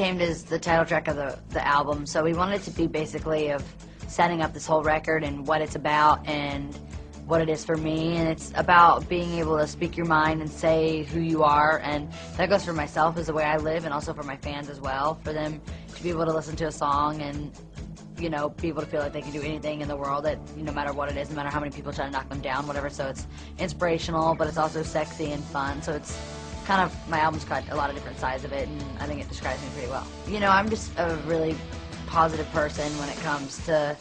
Tamed is the title track of the album, so we wanted it to be basically of setting up this whole record and what it's about and what it is for me, and it's about being able to speak your mind and say who you are, and that goes for myself as the way I live and also for my fans as well, for them to be able to listen to a song and, you know, be able to feel like they can do anything in the world, that no matter what it is, no matter how many people try to knock them down, whatever. So it's inspirational, but it's also sexy and fun, so it's kind of, my album's got a lot of different sides of it, and I think it describes me pretty well. You know, I'm just a really positive person when it comes to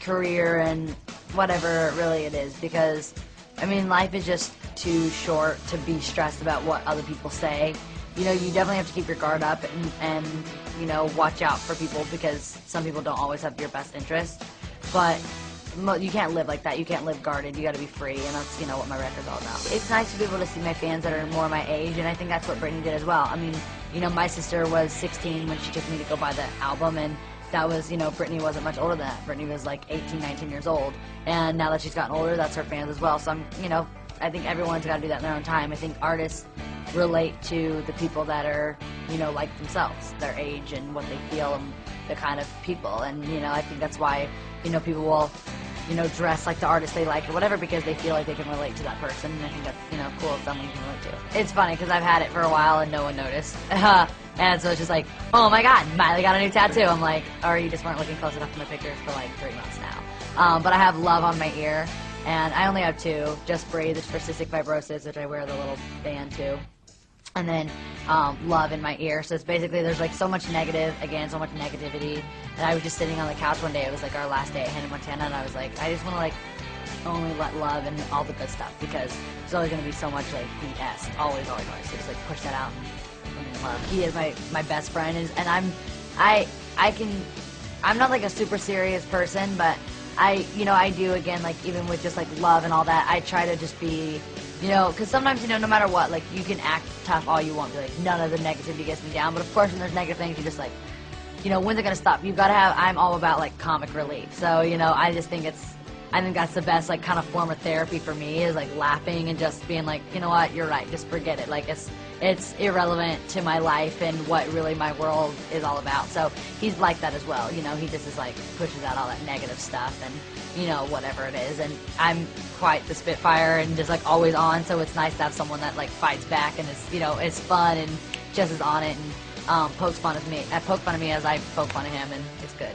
career and whatever really it is, because I mean, life is just too short to be stressed about what other people say. You know, you definitely have to keep your guard up and you know, watch out for people, because some people don't always have your best interest, but you can't live like that. You can't live guarded. You got to be free, and that's, you know, what my record's all about. It's nice to be able to see my fans that are more my age, and I think that's what Britney did as well. I mean, you know, my sister was 16 when she took me to go buy the album, and that was, you know, Britney wasn't much older than that. Britney was like 18, 19 years old, and now that she's gotten older, that's her fans as well. So I'm, you know, I think everyone's got to do that in their own time. I think artists relate to the people that are, you know, like themselves, their age and what they feel and the kind of people, and, you know, I think that's why, you know, people will, you know, dress like the artist they like or whatever, because they feel like they can relate to that person, and I think that's, you know, cool if someone can relate to. It's funny because I've had it for a while and no one noticed. And so it's just like, oh my god, Miley got a new tattoo. I'm like, or you just weren't looking close enough to my pictures for like 3 months now. But I have Love on my ear, and I only have 2. Just Breathe, it's for cystic fibrosis, which I wear the little band too. And then Love in my ear. So it's basically, there's like so much negative, again, so much negativity. And I was just sitting on the couch one day, it was like our last day at Hannah Montana, and I was like, I just want to like only let love and all the good stuff, because there's always going to be so much like BS, always. So just like push that out and love. He is my best friend, and I'm not like a super serious person, but you know, I do, again, like even with just like love and all that, I try to just be, you know, because sometimes, you know, no matter what, like you can act tough all you want, be like, none of the negativity gets me down, but of course when there's negative things, you just like, you know, when's it gonna stop? You've got to have, I'm all about like comic relief, so, you know, I think that's the best like kind of form of therapy for me, is like laughing and just being like, you know what, you're right, just forget it, like it's irrelevant to my life and what really my world is all about. So he's like that as well, you know, he just is like pushes out all that negative stuff and, you know, whatever it is, and I'm quite the spitfire and just like always on, so it's nice to have someone that like fights back and is, you know, is fun and just is on it and pokes fun of me as I poke fun of him, and it's good.